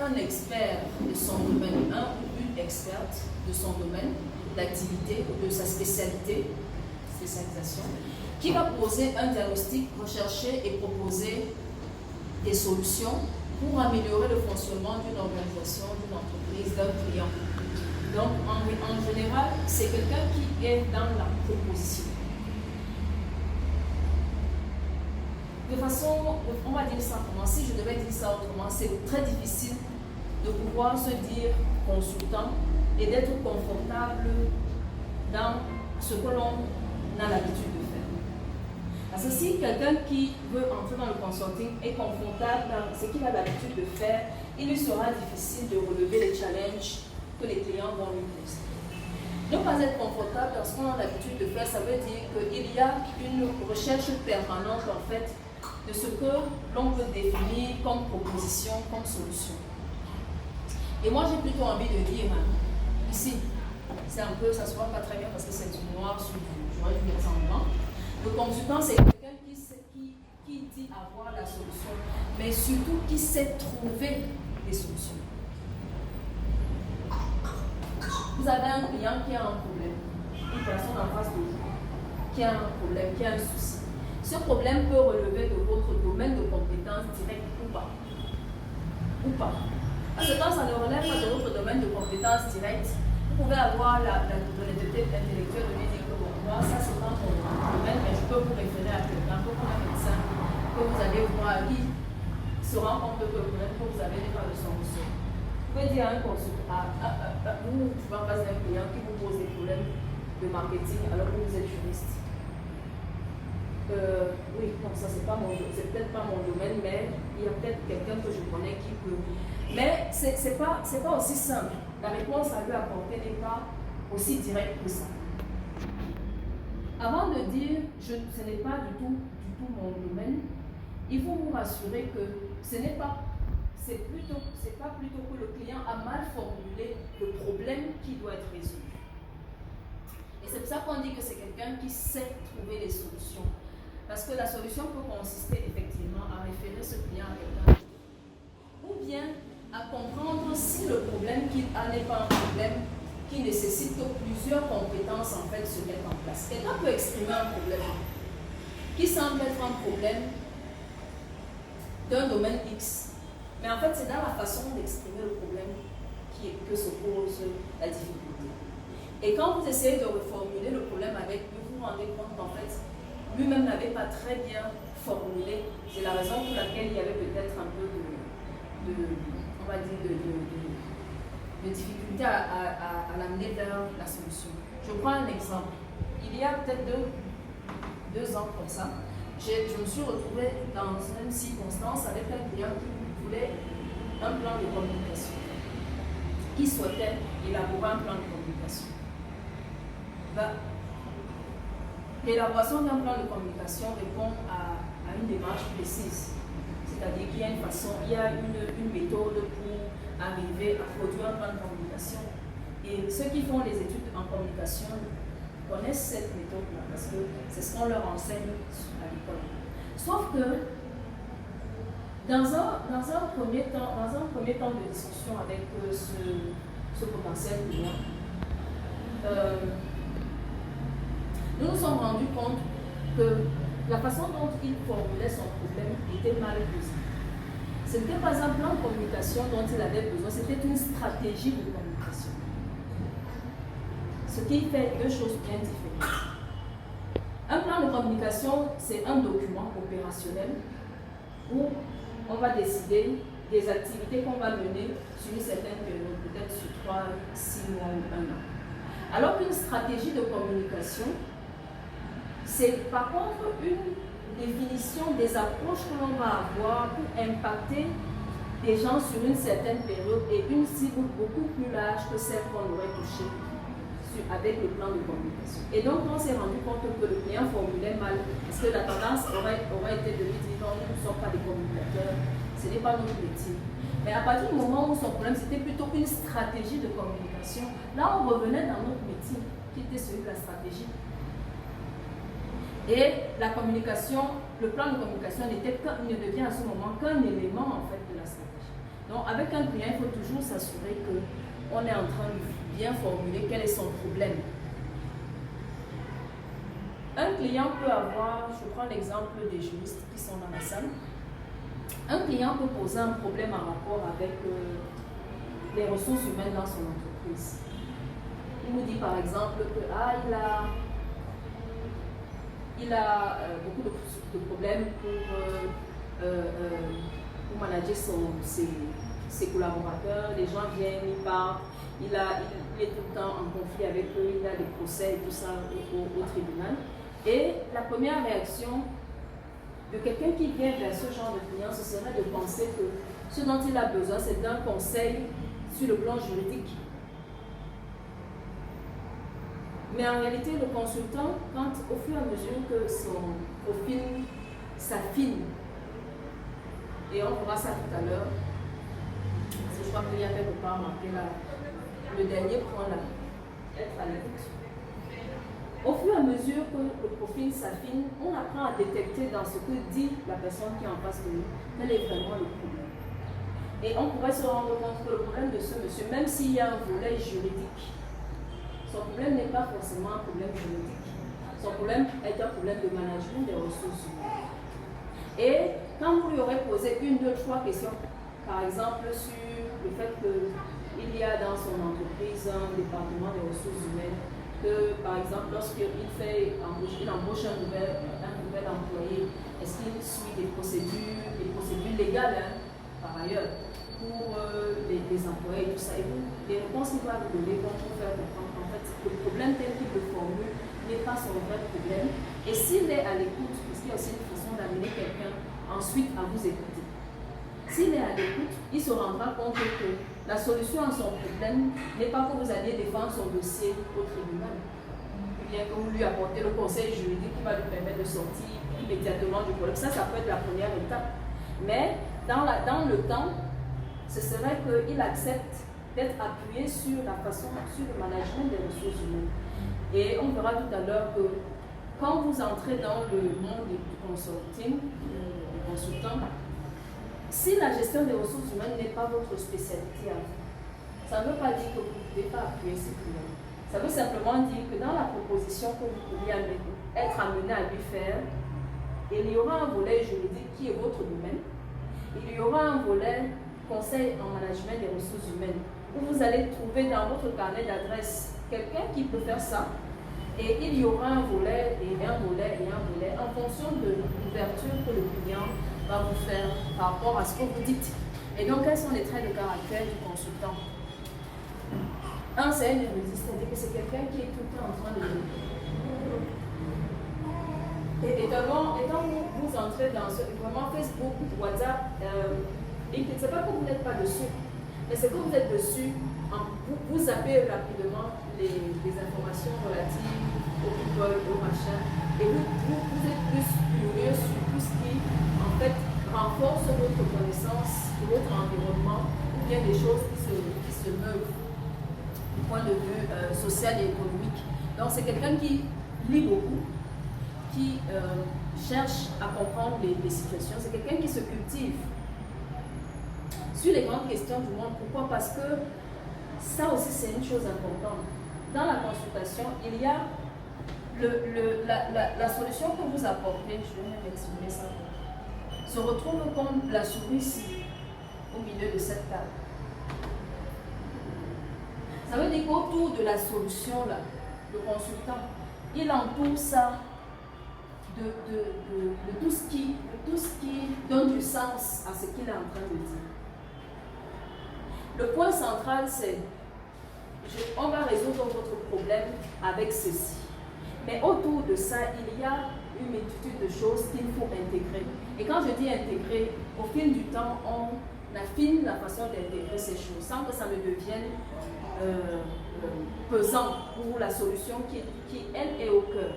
un expert de son domaine, un ou une experte de son domaine d'activité ou de sa spécialisation, qui va poser un diagnostic, rechercher et proposer des solutions pour améliorer le fonctionnement d'une organisation, d'une entreprise, d'un client. Donc, en général, c'est quelqu'un qui est dans la proposition. De façon, on va dire ça autrement, si je devais dire ça autrement, c'est très difficile de pouvoir se dire consultant et d'être confortable dans ce que l'on a l'habitude de faire. Parce que si quelqu'un qui veut entrer dans le consulting est confortable dans ce qu'il a l'habitude de faire, il lui sera difficile de relever les challenges que les clients vont lui poser. Ne pas être confortable dans ce qu'on a l'habitude de faire, ça veut dire qu'il y a une recherche permanente en fait de ce que l'on peut définir comme proposition, comme solution. Et moi j'ai plutôt envie de dire, ici, c'est un peu, ça ne se voit pas très bien parce que c'est du noir sur du, j'aurais dû mettre ça en blanc. Le consultant, c'est quelqu'un qui dit avoir la solution, mais surtout qui sait trouver des solutions. Vous avez un client qui a un problème, une personne en face de vous qui a un problème, qui a un souci. Ce problème peut relever de votre domaine de compétence direct ou pas. Parce que quand ça ne relève pas de votre domaine de compétence direct, vous pouvez avoir l'honnêteté intellectuelle de lui dire que bon, moi, ça c'est pas mon domaine, mais je peux vous référer à quelqu'un, comme un médecin, que vous allez voir, qui se rend compte que le problème que vous avez n'est pas de son ressort. Vous pouvez dire à un consultant, vous pouvez en face d'un client qui vous pose des problèmes de marketing alors que vous êtes juriste. Oui, non, ça c'est peut-être pas mon domaine, mais il y a peut-être quelqu'un que je connais qui peut. Mais c'est pas aussi simple. La réponse à lui apporter n'est pas aussi directe que ça. Avant de dire ce n'est pas du tout mon domaine, il faut vous rassurer que c'est pas plutôt que le client a mal formulé le problème qui doit être résolu. Et c'est pour ça qu'on dit que c'est quelqu'un qui sait trouver les solutions. Parce que la solution peut consister effectivement à référer ce client à quelqu'un d'autre. Ou bien à comprendre si le problème qu'il a n'est pas un problème qui nécessite que plusieurs compétences en fait se mettent en place. Quelqu'un peut exprimer un problème qui semble être un problème d'un domaine X. Mais en fait, c'est dans la façon d'exprimer le problème que se pose la difficulté. Et quand vous essayez de reformuler le problème avec lui, vous vous rendez compte qu'en fait, lui-même n'avait pas très bien formulé. C'est la raison pour laquelle il y avait peut-être un peu de difficulté à l'amener vers la solution. Je prends un exemple. Il y a peut-être deux ans comme ça, je me suis retrouvée dans une circonstance avec un client qui voulait un plan de communication, qui souhaitait élaborer un plan de communication. L'élaboration d'un plan de communication répond à une démarche précise. C'est-à-dire qu'il y a une façon, il y a une méthode pour arriver à produire un plan de communication. Et ceux qui font des études en communication connaissent cette méthode-là parce que c'est ce qu'on leur enseigne à l'école. Sauf que dans un premier temps de discussion avec ce potentiel client, nous nous sommes rendus compte que la façon dont il formulait son problème était mal posée. Ce n'était pas un plan de communication dont il avait besoin, c'était une stratégie de communication. Ce qui fait deux choses bien différentes. Un plan de communication, c'est un document opérationnel où on va décider des activités qu'on va mener sur une certaine période, peut-être sur 3, 6 mois ou 1 an. Alors qu'une stratégie de communication, c'est par contre une définition des approches que l'on va avoir pour impacter des gens sur une certaine période et une cible beaucoup plus large que celle qu'on aurait touchée avec le plan de communication. Et donc on s'est rendu compte que le client formulait mal, parce que la tendance aurait été de lui dire non, nous ne sommes pas des communicateurs, ce n'est pas notre métier. Mais à partir du moment où son problème c'était plutôt une stratégie de communication, là on revenait dans notre métier, qui était celui de la stratégie. Et la communication, le plan de communication ne devient à ce moment qu'un élément en fait de la stratégie. Donc avec un client, il faut toujours s'assurer qu'on est en train de bien formuler quel est son problème. Un client peut avoir, je prends l'exemple des juristes qui sont dans la salle, un client peut poser un problème en rapport avec les ressources humaines dans son entreprise. Il nous dit par exemple que il a beaucoup de problèmes pour manager ses collaborateurs. Les gens viennent, ils partent, il est tout le temps en conflit avec eux, il a des procès et tout ça au tribunal. Et la première réaction de quelqu'un qui vient vers ce genre de client, ce serait de penser que ce dont il a besoin, c'est d'un conseil sur le plan juridique. Mais en réalité, le consultant, quand au fur et à mesure que son profil s'affine, et on verra ça tout à l'heure, je crois qu'il y a quelque part marqué là, le dernier point là, être à l'écoute. Au fur et à mesure que le profil s'affine, on apprend à détecter dans ce que dit la personne qui est en face de nous, quel est vraiment le problème. Et on pourrait se rendre compte que le problème de ce monsieur, même s'il y a un volet juridique, son problème n'est pas forcément un problème juridique. Son problème est un problème de management des ressources humaines. Et quand vous lui aurez posé 1, 2, 3 questions, par exemple sur le fait qu'il y a dans son entreprise un département des ressources humaines, que par exemple lorsqu'il embauche un nouvel employé, est-ce qu'il suit des procédures légales par ailleurs pour les employés et tout ça. Et les réponses qu'il va vous donner vont vous faire comprendre qu'en fait le problème tel qu'il le formule n'est pas son vrai problème. Et s'il est à l'écoute, parce qu'il y a aussi une façon d'amener quelqu'un ensuite à vous écouter. S'il est à l'écoute, il se rendra compte que la solution à son problème n'est pas que vous alliez défendre son dossier au tribunal, ou bien que vous lui apportez le conseil juridique qui va lui permettre de sortir immédiatement du problème. Ça peut être la première étape. Mais dans le temps, ce serait qu'il accepte d'être appuyé sur la façon, sur le management des ressources humaines. Et on verra tout à l'heure que quand vous entrez dans le monde du consulting, du consultant, si la gestion des ressources humaines n'est pas votre spécialité à vous, ça ne veut pas dire que vous ne pouvez pas appuyer ces clients. Ça veut simplement dire que dans la proposition que vous pourriez être amené à lui faire, il y aura un volet juridique qui est votre domaine, il y aura un volet conseil en management des ressources humaines, où vous allez trouver dans votre carnet d'adresse quelqu'un qui peut faire ça, et il y aura un volet et un volet et un volet en fonction de l'ouverture que le client va vous faire par rapport à ce que vous dites. Et donc, quels sont les traits de caractère du consultant? Un, c'est un érudit, c'est-à-dire que c'est quelqu'un qui est tout le temps en train de... Et quand vous entrez dans vraiment Facebook, WhatsApp, LinkedIn, c'est pas que vous n'êtes pas dessus, mais c'est que vous êtes dessus, vous zappez rapidement les informations relatives au people, au machin, et vous êtes plus curieux sur tout ce qui, en fait, renforce votre connaissance, votre environnement, ou bien des choses qui se meuvent du point de vue social et économique. Donc c'est quelqu'un qui lit beaucoup, qui cherche à comprendre les situations, c'est quelqu'un qui se cultive sur les grandes questions du monde. Pourquoi? Parce que ça aussi c'est une chose importante. Dans la consultation, il y a la solution que vous apportez, je vais même exprimer ça, se retrouve comme la souris au milieu de cette table. Ça veut dire qu'autour de la solution, là, le consultant, il entoure ça de tout ce qui donne du sens à ce qu'il est en train de dire. Le point central, c'est on va résoudre votre problème avec ceci. Mais autour de ça, il y a une multitude de choses qu'il faut intégrer. Et quand je dis intégrer, au fil du temps, on affine la façon d'intégrer ces choses sans que ça ne devienne pesant pour la solution qui elle, est au cœur.